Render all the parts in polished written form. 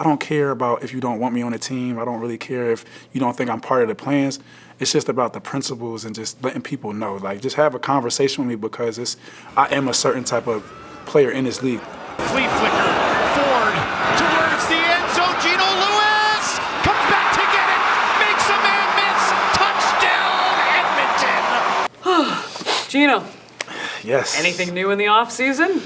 I don't care about if you don't want me on the team. I don't really care if you don't think I'm part of the plans. It's just about the principles and just letting people know. Like, just have a conversation with me because I am a certain type of player in this league. Flea flicker, Ford towards the end zone. Geno Lewis comes back to get it, makes a man miss. Touchdown, Edmonton. Geno. Yes. Anything new in the offseason?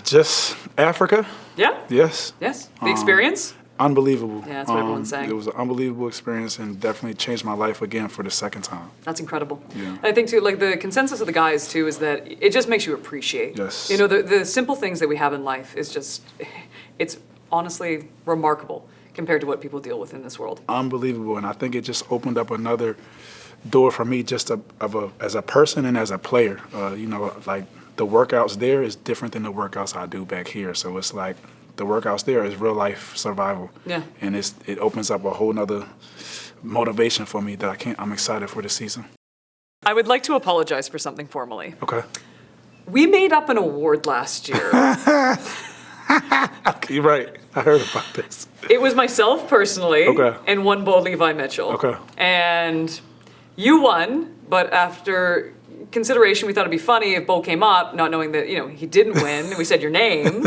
Just Africa. Yeah? Yes. Yes. The experience? Unbelievable. Yeah, that's what everyone's saying. It was an unbelievable experience and definitely changed my life again for the second time. That's incredible. Yeah. I think, too, like, the consensus of the guys, too, is that it just makes you appreciate. Yes. You know, the simple things that we have in life is just, it's honestly remarkable compared to what people deal with in this world. Unbelievable. And I think it just opened up another door for me just as a person and as a player. You know, like, the workouts there is different than the workouts I do back here. So it's like, the workouts there is real life survival. Yeah. And it opens up a whole nother motivation for me that I'm excited for this season. I would like to apologize for something formally. Okay. We made up an award last year. You're right. I heard about this. It was myself personally. Okay. And one Bo Levi Mitchell. Okay. And you won, but after consideration, we thought it'd be funny if Bo came up, not knowing that, you know, he didn't win, and we said your name.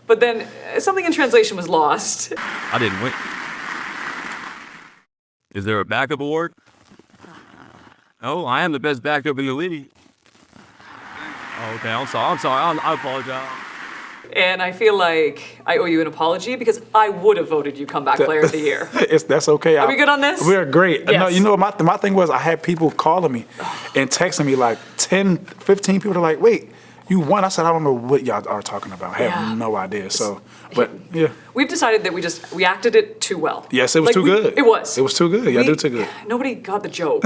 But then something in translation was lost. I didn't win. Is there a backup award? Oh, I am the best backup in the league. Oh, okay, I'm sorry. I apologize. And I feel like I owe you an apology because I would have voted you comeback player of the year. That's okay. Are we good on this? We're great. Yes. No, you know, my thing was I had people calling me and texting me, like 10, 15 people. They're like, wait, you won? I said, I don't know what y'all are talking about. I have no idea. So, but yeah. We've decided that we acted it too well. Yes, it was too good. It was. It was too good. Y'all did too good. Nobody got the joke.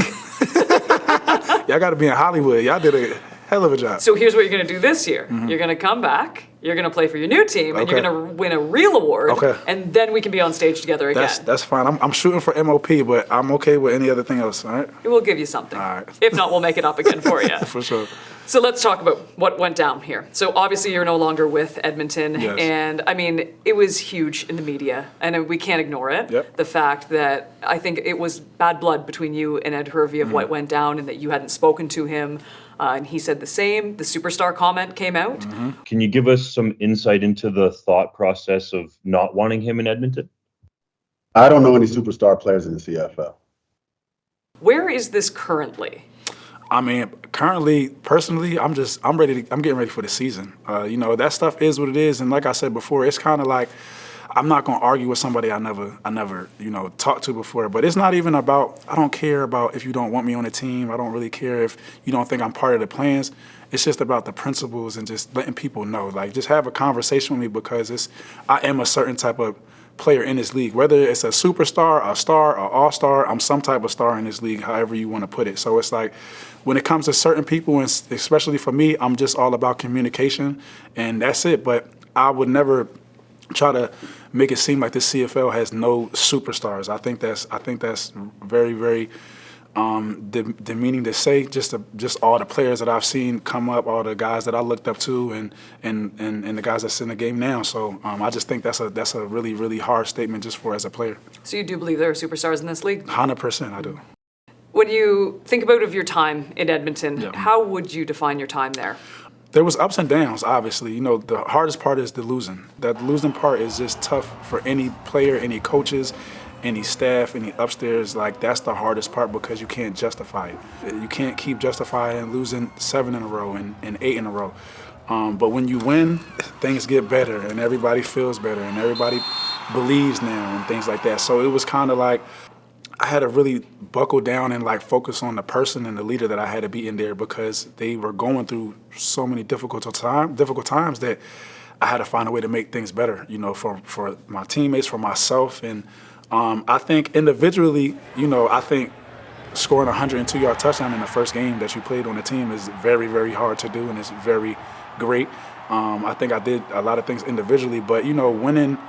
Y'all got to be in Hollywood. Y'all did a hell of a job. So here's what you're going to do this year. Mm-hmm. You're going to come back. You're going to play for your new team, and you're going to win a real award. Okay. And then we can be on stage together again. That's fine. I'm shooting for MOP, but I'm okay with any other thing else. All right. We'll give you something. All right. If not, we'll make it up again for you. For sure. So let's talk about what went down here. So obviously you're no longer with Edmonton. Yes. And I mean, it was huge in the media and we can't ignore it. Yep. The fact that I think it was bad blood between you and Ed Hervey of what went down and that you hadn't spoken to him. And he said the same. The superstar comment came out. Mm-hmm. Can you give us some insight into the thought process of not wanting him in Edmonton? I don't know any superstar players in the CFL. Where is this currently? I mean, currently, personally, I'm getting ready for the season. You know, that stuff is what it is, and like I said before, it's kind of like I'm not gonna argue with somebody I never, you know, talked to before. But it's not even about. I don't care about if you don't want me on the team. I don't really care if you don't think I'm part of the plans. It's just about the principles and just letting people know. Like, just have a conversation with me because I am a certain type of player in this league. Whether it's a superstar, a star, or all-star, I'm some type of star in this league, however you want to put it. So it's like, when it comes to certain people, and especially for me, I'm just all about communication, and that's it. But I would never try to make it seem like the CFL has no superstars. I think that's very, very demeaning to say. Just all the players that I've seen come up, all the guys that I looked up to, and the guys that's in the game now. So I just think that's a really, really hard statement just for as a player. So you do believe there are superstars in this league? 100%, I do. When you think about of your time in Edmonton, Yeah. how would you define your time there? There was ups and downs, obviously. You know, the hardest part is the losing. That losing part is just tough for any player, any coaches, any staff, any upstairs. Like, that's the hardest part because you can't justify it. You can't keep justifying losing 7 in a row and 8 in a row. But when you win, things get better and everybody feels better and everybody believes now and things like that. So it was kind of like I had to really buckle down and like focus on the person and the leader that I had to be in there because they were going through so many difficult times that I had to find a way to make things better, you know, for my teammates, for myself. And I think individually, you know, I think scoring a 102-yard touchdown in the first game that you played on the team is very, very hard to do, and it's very great. I think I did a lot of things individually, but, you know, winning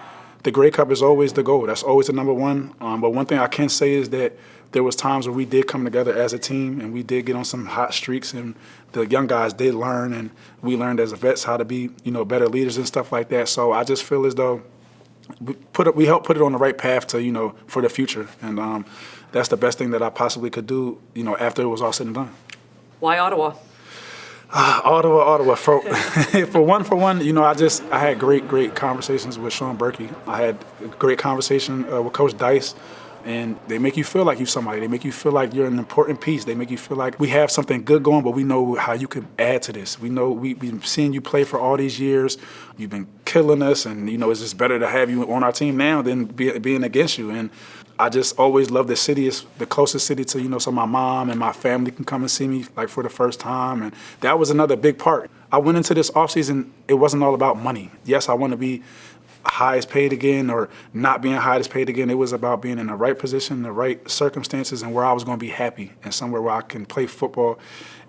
the Grey Cup is always the goal. That's always the number one. But one thing I can say is that there was times where we did come together as a team and we did get on some hot streaks and the young guys did learn and we learned as vets how to be, you know, better leaders and stuff like that. So I just feel as though we helped put it on the right path to for the future, and that's the best thing that I possibly could do after it was all said and done. Why Ottawa? Ottawa. For one, I had great conversations with Sean Berkey. I had a great conversation with Coach Dice, and they make you feel like you're somebody. They make you feel like you're an important piece. They make you feel like we have something good going, but we know how you could add to this. We know we've been seeing you play for all these years. You've been killing us, and it's just better to have you on our team now than being against you. And I just always love the city. It's the closest city to, so my mom and my family can come and see me like for the first time. And that was another big part. I went into this offseason, it wasn't all about money. Yes, I want to be highest paid again or not being highest paid again. It was about being in the right position, the right circumstances, and where I was going to be happy and somewhere where I can play football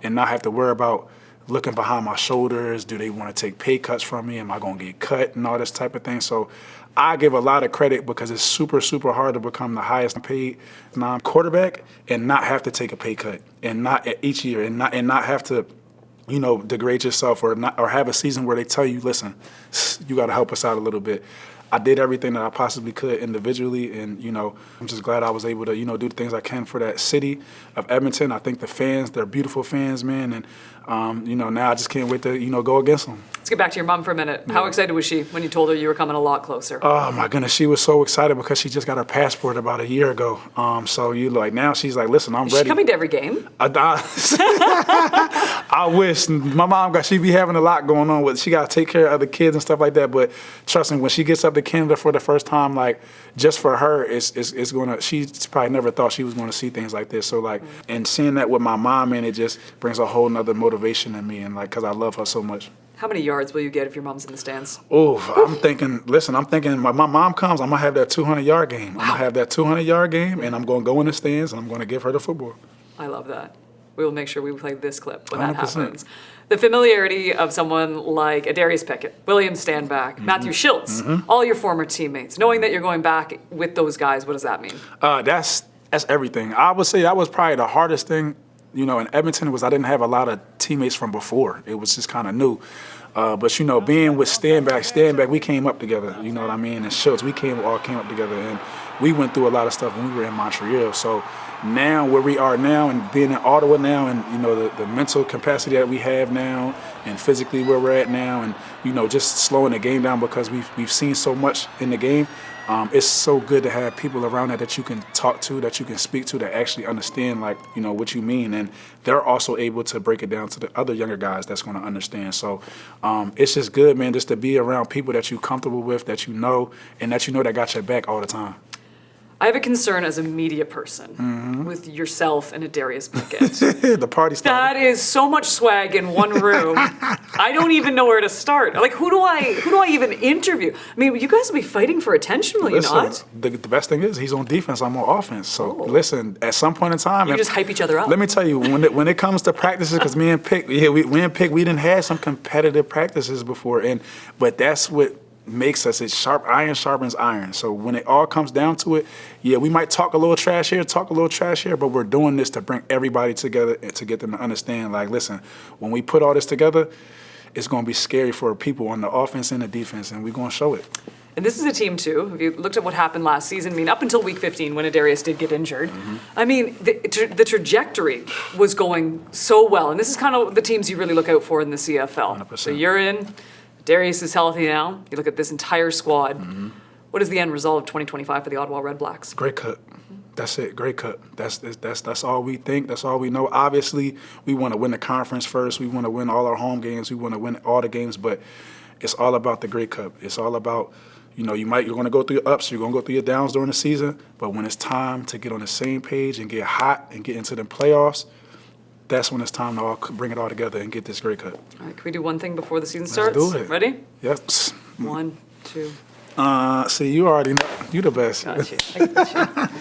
and not have to worry about looking behind my shoulders. Do they want to take pay cuts from me? Am I going to get cut and all this type of thing? So I give a lot of credit because it's super, super hard to become the highest paid non-quarterback and not have to take a pay cut and not each year and not have to degrade yourself or have a season where they tell you, listen, you got to help us out a little bit. I did everything that I possibly could individually, and I'm just glad I was able to do the things I can for that city of Edmonton. I think the fans, they're beautiful fans, man, and now I just can't wait to go against them. Let's get back to your mom for a minute. How excited was she when you told her you were coming a lot closer? Oh my goodness, she was so excited because she just got her passport about a year ago. So now she's like, listen, I'm ready. Is she coming to every game? I wish. My mom she be having a lot going on she got to take care of other kids and stuff like that. But trust me, when she gets up to Canada for the first time, like just for her, it's gonna. She probably never thought she was going to see things like this. So and seeing that with my mom, man, it just brings a whole nother motivation in me, and because I love her so much. How many yards will you get if your mom's in the stands? Oh, I'm thinking my mom comes, I'm going to have that 200-yard game. Wow. I'm going to have that 200-yard game, and I'm going to go in the stands, and I'm going to give her the football. I love that. We will make sure we play this clip when that 100%. happens. The familiarity of someone like Darius Pickett, William Stanback, Matthew Schultz, all your former teammates, knowing that you're going back with those guys, what does that mean? That's everything. I would say that was probably the hardest thing in Edmonton was I didn't have a lot of teammates from before. It was just kind of new. But being with Stanback, we came up together, you know what I mean? And Schultz, we all came up together, and we went through a lot of stuff when we were in Montreal. So now where we are now and being in Ottawa now and, the mental capacity that we have now and physically where we're at now and, just slowing the game down because we've seen so much in the game. It's so good to have people around that you can talk to, that you can speak to, that actually understand, what you mean. And they're also able to break it down to the other younger guys that's going to understand. So it's just good, man, just to be around people that you're comfortable with, that and that got your back all the time. I have a concern as a media person with yourself and a Darius Pickett. The party started. That is so much swag in one room. I don't even know where to start. Like, who do I even interview? I mean, you guys will be fighting for attention, will you not? The best thing is he's on defense, I'm on offense. So listen, at some point in time, you just hype each other up. Let me tell you, when it comes to practices, because me and Pick, we didn't have some competitive practices before, but that's what makes us. It's iron sharpens iron. So when it all comes down to it, we might talk a little trash here, but we're doing this to bring everybody together and to get them to understand, listen, when we put all this together, it's going to be scary for people on the offense and the defense, and we're going to show it. And this is a team, too. If you looked at what happened last season, up until week 15 when Adarius did get injured, the trajectory was going so well. And this is kind of the teams you really look out for in the CFL. 100%. So you're in. Darius is healthy now. You look at this entire squad. What is the end result of 2025 for the Ottawa Redblacks? Great cut. That's it. Great cut. That's all we think. That's all we know. Obviously, we want to win the conference first. We want to win all our home games. We want to win all the games. But it's all about the Grey Cup. It's all about, you're going to go through your ups. You're going to go through your downs during the season. But when it's time to get on the same page and get hot and get into the playoffs, that's when it's time to all bring it all together and get this Grey Cup. All right, can we do one thing before the season starts? Let's do it. Ready? Yep. 1, 2. See, you already know. You the best. Got you. I got you.